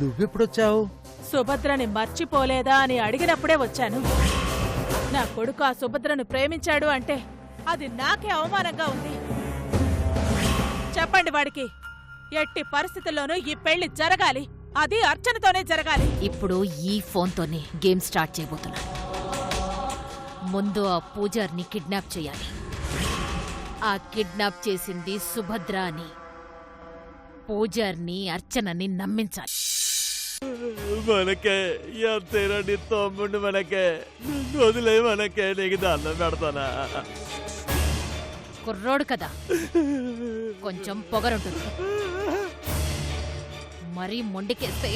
నువ్వెప్పుడొచ్చావు? సుభద్రని మర్చిపోలేదా అని అడిగినప్పుడే వచ్చాను. నా కొడుకు ఆ సుభద్రను ప్రేమించాడు అంటే అది నాకే అవమానంగా ఉంది. చెప్పండి వాడికి, ఎట్టి పరిస్థితుల్లోనూ ఈ పెళ్లి జరగాలి, అది అర్చనతోనే జరగాలి. ఇప్పుడు ఈ ఫోన్తోనే గేమ్ స్టార్ట్ చేయబోతున్నా. ముందు ఆ పూజార్ని కిడ్నాప్ చేయాలి. ఆ కిడ్నాప్ చేసింది సుభద్ర అని పూజార్ని అర్చనని నమ్మించాలి. మనకే ఎంతైనా నీ తమ్ముడు, మనకే వదిలే, మనకే నీకు దండం పెడతానా? కుర్రోడు కదా, కొంచెం పొగరుంటుంది. మరీ మొండికేస్తే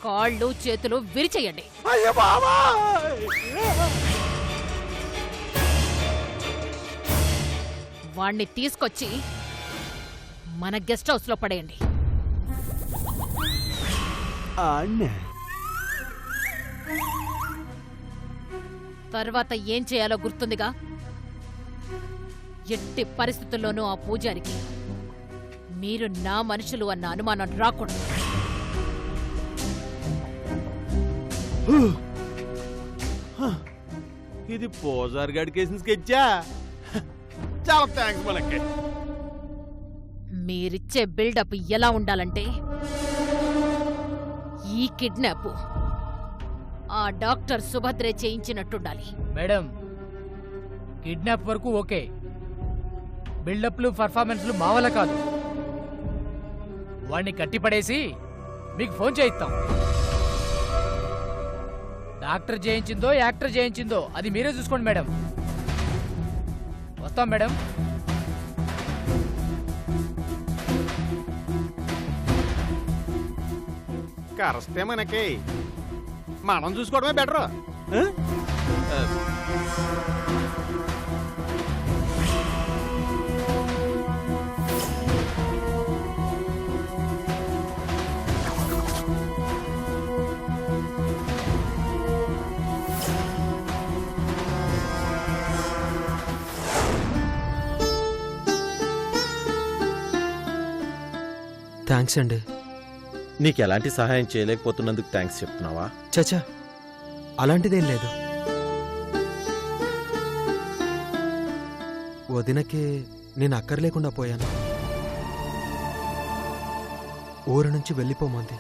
కాళ్ళు చేతులు విరిచేయండి. అయ్యో బాబా! వాణ్ణి తీసుకొచ్చి మన గెస్ట్ హౌస్ లో పడేయండి. తర్వాత ఏం చేయాలో గుర్తుందిగా. ఎట్టి పరిస్థితుల్లోనూ ఆ పూజారికి మీరు నా మనుషులు అన్న అనుమానం రాకూడదు. ఇది పూజారి గడికేసిన స్కెచ్చా? చాలా థ్యాంక్స్ మనకి. మీరిచ్చే బిల్డప్ ఎలా ఉండాలంటే, ఈ కిడ్నాప్ ఆ డాక్టర్ సుభద్రే చేయించినట్టుండాలి. మేడం, కిడ్నాప్ వరకు ఓకే, బిల్డప్లు పర్ఫార్మెన్స్లు మా వల్ల కాదు. వాణ్ణి కట్టిపడేసి మీకు ఫోన్ చేయిస్తాం. డాక్టర్ చేయించిందో యాక్టర్ చేయించిందో అది మీరే చూసుకోండి మేడం. వస్తాం మేడం. కరెక్టే, మనకి మనం చూసుకోవడమే బెటర్. థ్యాంక్స్ అండి. నీకెలాంటి సహాయం చేయలేకపోతున్నందుకు థ్యాంక్స్ చెప్తున్నావా? చచా, అలాంటిదేం లేదు. వదినకే నేను అక్కర్లేకుండా పోయాను. ఊరు నుంచి వెళ్ళిపోమంది.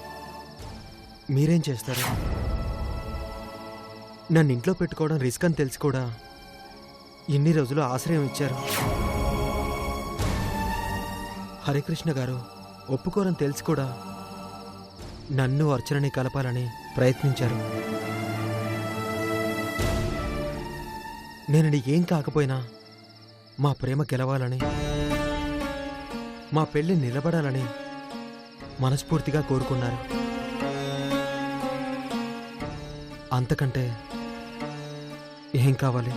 మీరేం చేస్తారు? నన్ను ఇంట్లో పెట్టుకోవడం రిస్క్ అని తెలిసి కూడా ఇన్ని రోజులు ఆశ్రయం ఇచ్చారు. హరికృష్ణ గారు ఒప్పుకోరని తెలిసి కూడా నన్ను అర్చనని కలపాలని ప్రయత్నించారు. నేను నీకేం కాకపోయినా మా ప్రేమ గెలవాలని, మా పెళ్లి నిలబడాలని మనస్ఫూర్తిగా కోరుకున్నారు. అంతకంటే ఏం కావాలి?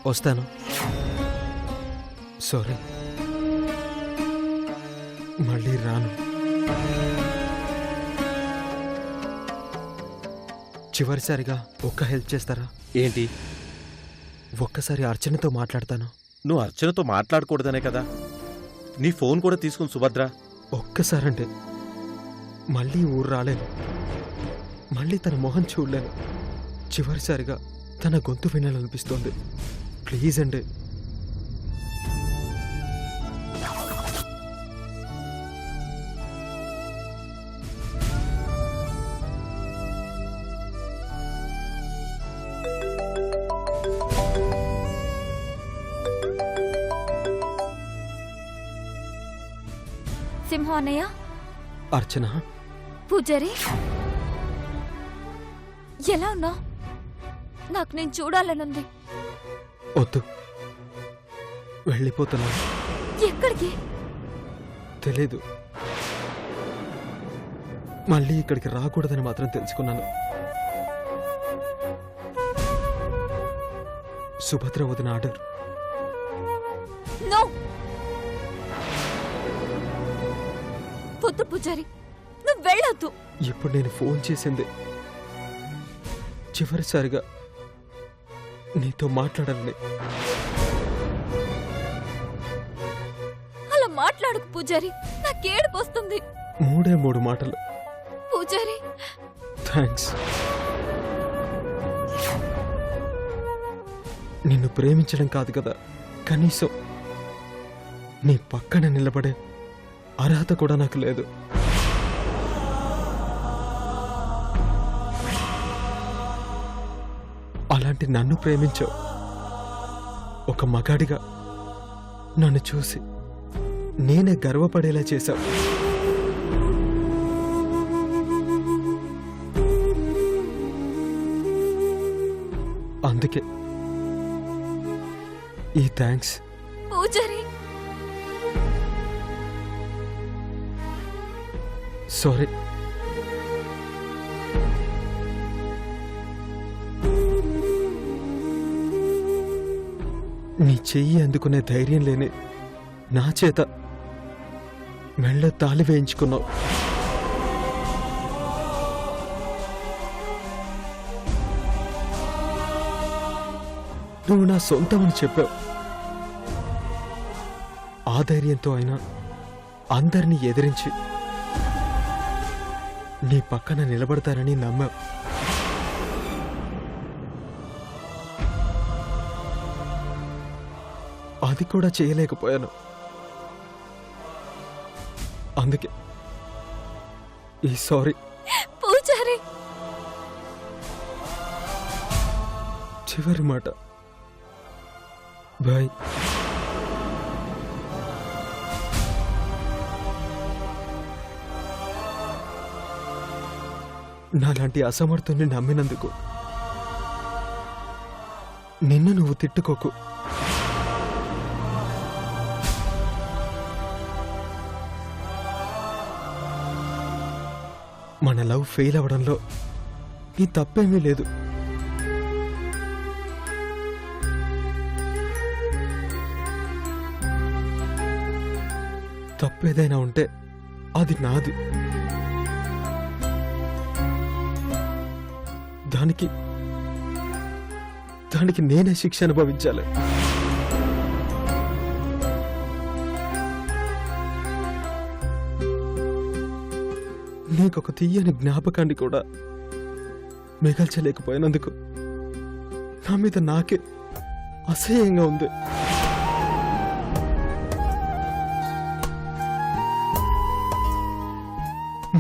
వస్తాను. సారీ, మళ్ళీ రాను. చివరిసారిగా ఒక్క హెల్ప్ చేస్తారా? ఏంటి? ఒక్కసారి అర్చనతో మాట్లాడతాను. నువ్వు అర్చనతో మాట్లాడకూడదనే కదా నీ ఫోన్ కూడా తీసుకుని సుభద్ర. ఒక్కసారంటే మళ్ళీ ఊరు రాలేను, మళ్ళీ తన మొహం చూడలేను. చివరిసారిగా తన గొంతు వినాలనిపిస్తోంది. ప్లీజ్ అండి. సింహం అన్నయ్య. అర్చన. పూజారి, ఎలా ఉన్నా? నాకు నేను చూడాలనుంది. వద్దు, వెళ్ళిపోతున్నా. ఎక్కడికి తెలీదు. మళ్ళీ ఇక్కడికి రాకూడదని మాత్రం తెలుసుకున్నాను. సుభద్ర వదిన ఆర్డర్. నో, వద్దు పూజారి, నువ్వు వెళ్ళొద్దు. ఇప్పుడు నేను ఫోన్ చేసింది చివరిసారిగా నీతో మాట్లాడాలని. అలా మాట్లాడకు పూజారి, నాకేడుపు వస్తుంది. 3 మాటలు. పూజారి థ్యాంక్స్. నిన్ను ప్రేమించడం కాదు కదా, కనీసం నీ పక్కన నిలబడే అర్హత కూడా నాకు లేదు. అలాంటి నన్ను ప్రేమించావు. ఒక మగాడిగా నన్ను చూసి నేనే గర్వపడేలా చేశావు. అందుకే ఈ థ్యాంక్స్. పూజారి సారీ. నీ చెయ్యి అందుకునే ధైర్యం లేని నా చేత మెళ్ళ తాళి వేయించుకున్నావు. నువ్వు నా సొంతమని చెప్పావు. ఆ ధైర్యంతో అయినా అందరినీ ఎదిరించి నీ పక్కన నిలబడతారని నమ్మావు. అది కూడా చేయలేకపోయాను. అందుకే ఈ సారీ. పూజారి చివరి మాట. బాయ్. నాలాంటి అసమర్థుని నమ్మినందుకు నిన్ను నువ్వు తిట్టుకోకు. మన లవ్ ఫెయిల్ అవడంలో ఈ తప్పేమీ లేదు. తప్పేదైనా ఉంటే అది నాది. దానికి నేనే శిక్ష అనుభవించాలి. నీకొక తీయని జ్ఞాపకాన్ని కూడా మిగల్చలేకపోయినందుకు నా మీద నాకే అసహ్యంగా ఉంది.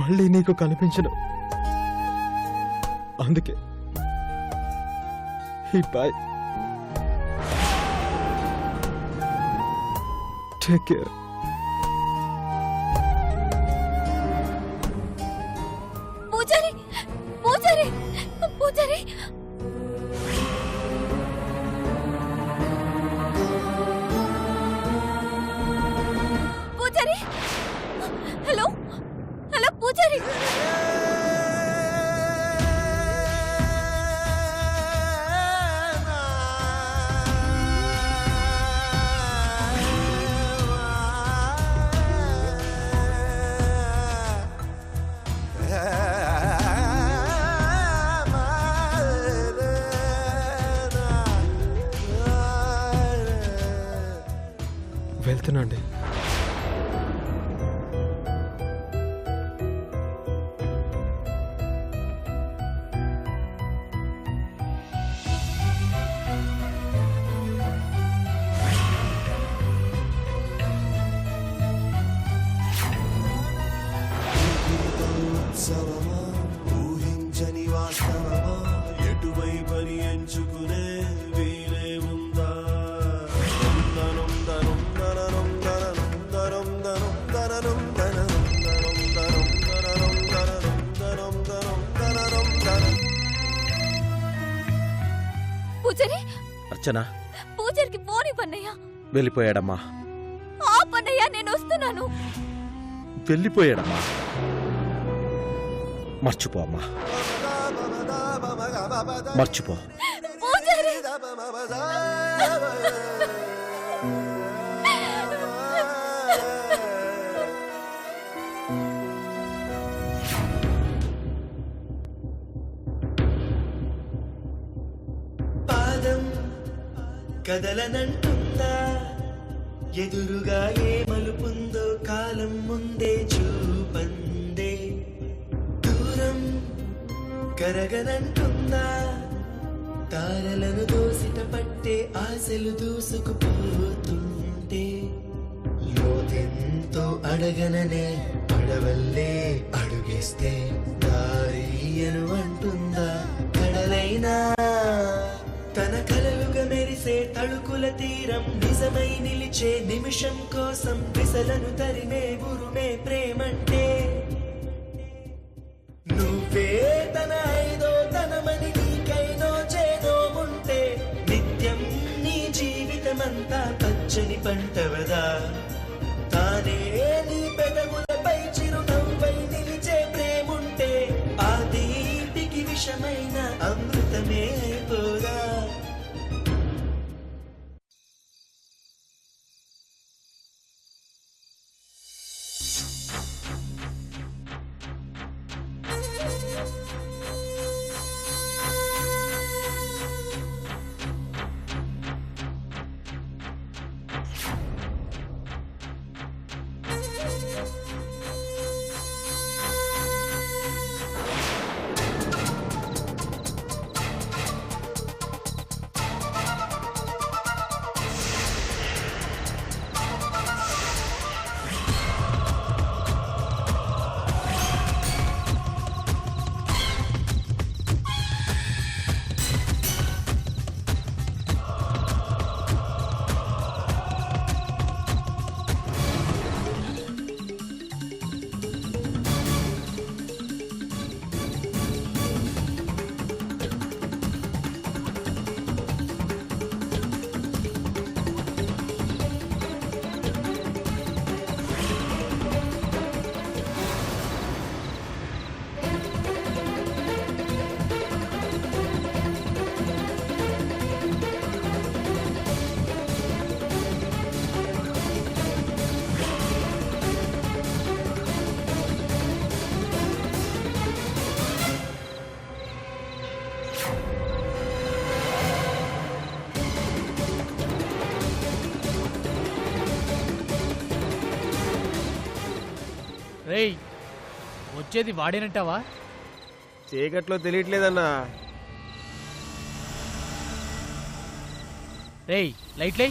మళ్ళీ నీకు కనిపించను. అందుకే బాయ్. Take care. పూజారి పూజారి పూజారి పూజారి హలో హలో పూజారి. వెళ్తున్నాండి. ఊహించని వాస్తవమా, ఎటువైపని ఎంచుకునే వీలే ఉందా? పూజారి అర్చన పూజారికి ఫోన్ ఇవ్వన్నయ్యా. వెళ్ళిపోయాడమ్మా. ఆపన్నయ్యా, నేను వస్తున్నాను. వెళ్ళిపోయాడమ్మా. మర్చిపో అమ్మా, మర్చిపో. పూజారి పాదం కదలనంటుందా, ఎదురుగా ఏ మలుపుందో కాలం ముందే చూపందా. కరగనంటుందా తారలను దోసిట పట్టే ఆశలు దూసుకుపోతుంటే లోతెంతో అడగననే అడవల్లే అడుగేస్తే దారియను అంటుందా కడలైనా తన కలలుగా మెరిసే తళుకుల తీరం నిజమై నిలిచే నిమిషం కోసం విసలను తరిమే ఉరుమే ప్రేమంటే నువ్వే తన ఐదో తనమని నీకైనో చేదో ఉంటే నిత్యం నీ జీవితమంతా పచ్చని పంటవదా తానే నీ పెదవులపై చిరునవ్వై నిలిచే ప్రేముంటే ఆ తీపికి విషమైన అమృతమే అయిపోదా రేయ్ వచ్చేది వాడేనంటావా? చీకట్లో తెలియట్లేదన్నా. రేయ్ లైట్లై.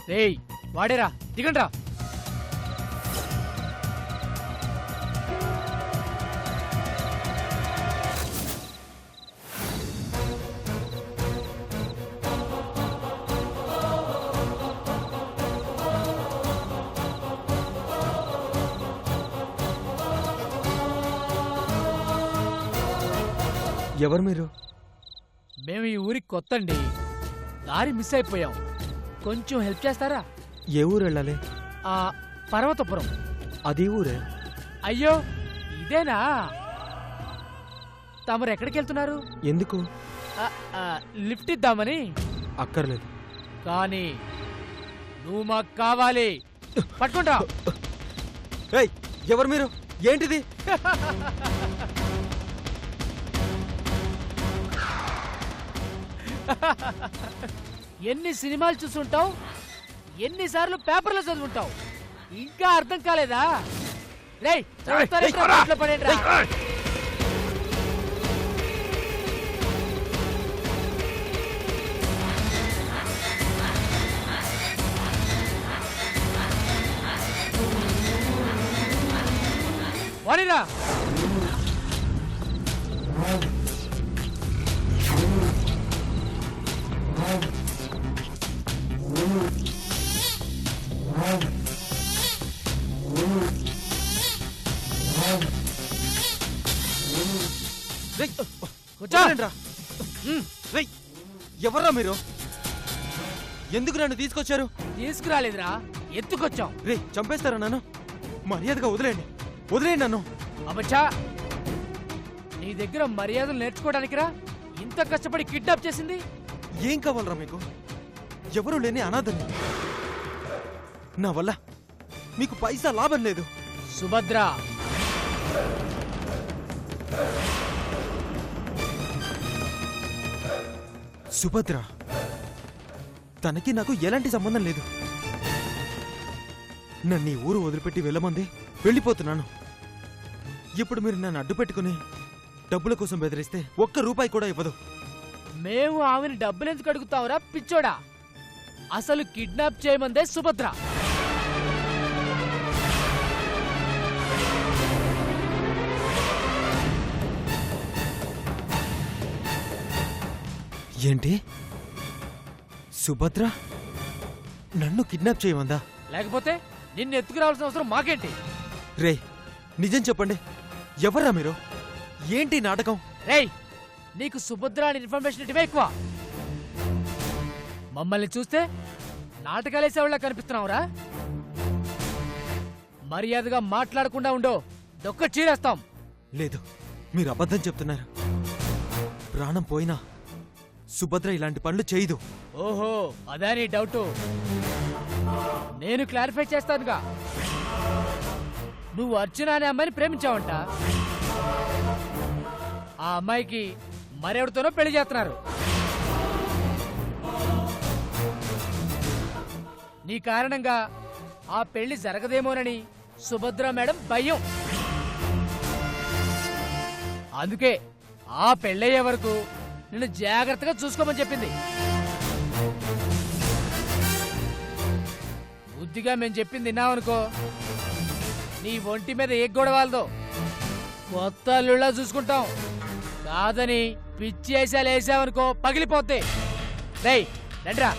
రేయ్ వాడేరా, దిగండ్రా. ఎవరు మీరు? మేము ఈ ఊరికి కొత్తండి, దారి మిస్ అయిపోయాం. కొంచెం హెల్ప్ చేస్తారా? ఏ ఊరు వెళ్ళాలి? పర్వతపురం. అది ఊరే? అయ్యో ఇదేనా? తమరు ఎక్కడికి వెళ్తున్నారు? ఎందుకు? లిఫ్ట్ ఇద్దామని. అక్కర్లేదు. కానీ నువ్వు మాకు కావాలి. పట్టుకుంటా. ఎవరు మీరు? ఏంటిది? ఎన్ని సినిమాలు చూసుంటావు, ఎన్నిసార్లు పేపర్లో చదువుంటావు, ఇంకా అర్థం కాలేదా? రేయ్ పడేంట్రా. వాడిరా. రేయ్, కూర్చో. వదలండ్రా. ఉమ్, రేయ్, ఎవర్రా మీరు? ఎందుకు నన్ను తీసుకొచ్చారు? తీసుకురాలేదురా, ఎత్తుకొచ్చాం. రే, చంపేస్తారా నన్ను? మర్యాదగా వదిలేయండి, వదిలేయండి నన్ను. అబ్బచ్చా, నీ దగ్గర మర్యాదలు నేర్చుకోవడానికిరా ఇంత కష్టపడి కిడ్నాప్ చేసింది? ఏం కావాలరా మీకు? ఎవరు లేని అనాథని. నా వల్ల మీకు పైసా లాభం లేదు. సుభద్ర. సుభద్ర, తనకి నాకు ఎలాంటి సంబంధం లేదు. నన్ను ఈ ఊరు వదిలిపెట్టి వెళ్ళమంది, వెళ్ళిపోతున్నాను. ఇప్పుడు మీరు నన్ను అడ్డు పెట్టుకుని డబ్బుల కోసం బెదిరిస్తే ఒక్క రూపాయి కూడా ఇవ్వదు. మేము ఆమెను డబ్బులెందుకు అడుగుతావురా పిచ్చోడా? అసలు కిడ్నాప్ చేయమందే సుభద్ర. ఏంటి? సుభద్ర నన్ను కిడ్నాప్ చేయమందా? లేకపోతే నిన్ను ఎత్తుకురావాల్సిన అవసరం మాకేంటి? రే, నిజం చెప్పండి, ఎవర్రా మీరు? ఏంటి నాటకం? రేయ్, నీకు సుభద్ర అని ఇన్ఫర్మేషన్ ఇటువే ఎక్కువ. మమ్మల్ని చూస్తే నాటకాలేసేవాళ్ళ కనిపిస్తున్నావురా? మర్యాదగా మాట్లాడకుండా ఉండో, దొక్క చీరేస్తాం. లేదు, మీరు అబద్ధం చెప్తున్నారు. ప్రాణం పోయినా సుభద్ర ఇలాంటి పనులు చేయదు. ఓహో, అదా నీ డౌటు? నేను క్లారిఫై చేస్తానుగా. నువ్వు అర్చన అనే అమ్మాయిని ప్రేమించావంట. ఆ అమ్మాయికి మరెవరితోనో పెళ్లి చేస్తున్నారు. నీ కారణంగా ఆ పెళ్లి జరగదేమోనని సుభద్ర మేడం భయం. అందుకే ఆ పెళ్ళయ్యే వరకు నిన్ను జాగ్రత్తగా చూసుకోమని చెప్పింది. బుద్ధిగా మేము చెప్పింది విన్నావనుకో, నీ ఒంటి మీద ఏ గొడవలదో కొత్త అల్లుళ్ళ చూసుకుంటాం. కాదని పిచ్చి వేసాలు వేసావనుకో పగిలిపోతే. రేయ్, రండ్రా.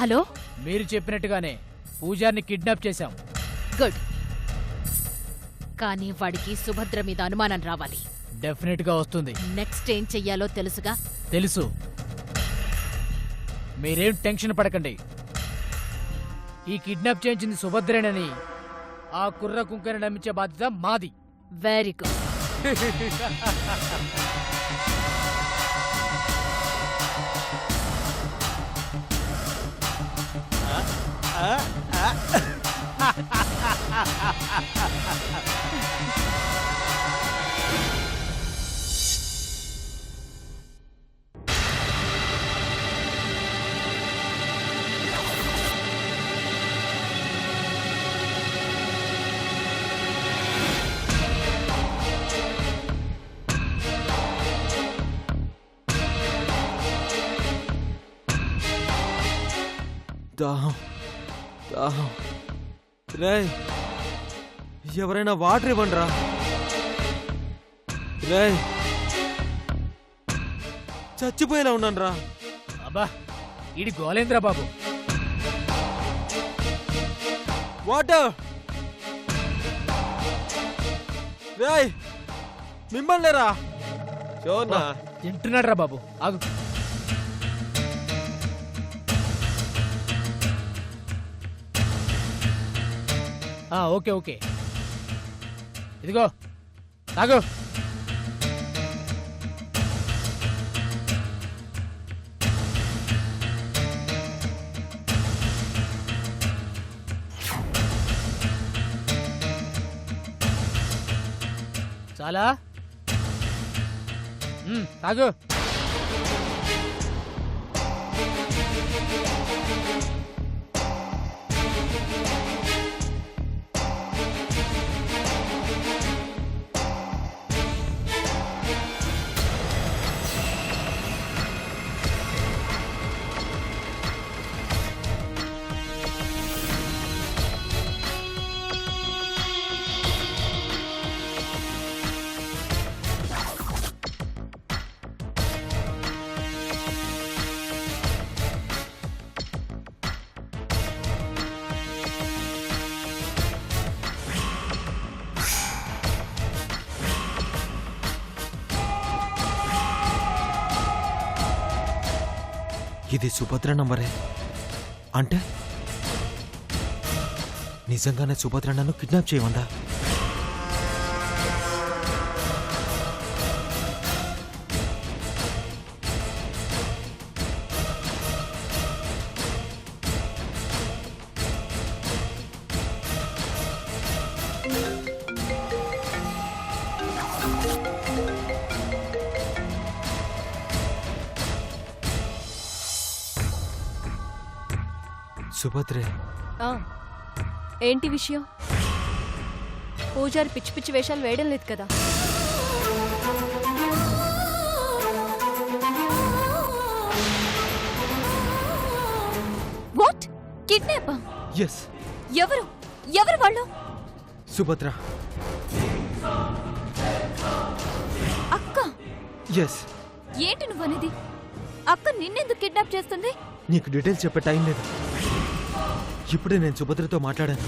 హలో, మీరు చెప్పినట్టుగానే పూజారిని కిడ్నాప్ చేశాం. గుడ్. కానీ వాడికి సుభద్ర మీద అనుమానం రావాలి. డెఫినెట్ గా వస్తుంది. నెక్స్ట్ ఏం చెయ్యాలో తెలుసుగా? తెలుసు. మీరేం టెన్షన్ పడకండి. ఈ కిడ్నాప్ చేయించింది సుభద్రేనని ఆ కుర్ర కుంకని నమ్మించే బాధ్యత మాది. Very good. దాహం, దాహం. రేయ్, ఎవరైనా వాటర్ ఇవ్వండిరా. రేయ్, చచ్చిపోయేలా ఉన్నాను రా. అబ్బా, ఈడి గోలేంద్ర బాబు. వాటర్. రేయ్, మిమ్మల్ని రా. చూడన్నా, తింటున్నాడు రా బాబు. ఆగు. ఓకే ఓకే, ఇదిగో తాగు. చాలా తాగు. ఇది సుభద్ర నంబరే అంటే నిజంగానే సుభద్ర నన్ను కిడ్నాప్ చేయమందా? సుభద్రే, ఏంటి విషయం? పూజారి పిచ్చి పిచ్చి వేషాలు వేయడం లేదు కదా? వాట్? కిడ్నాపా? ఎస్, ఎవరు ఎవరు వాళ్ళు? సుభద్ర. అక్క? ఎస్. ఏంటి నువ్వనేది? అక్క నిన్నెందుకు కిడ్నాప్ చేస్తుంది? నీకు డీటెయిల్స్ చెప్పే టైం లేదు. ఇప్పుడే నేను సుభద్రతో మాట్లాడాను.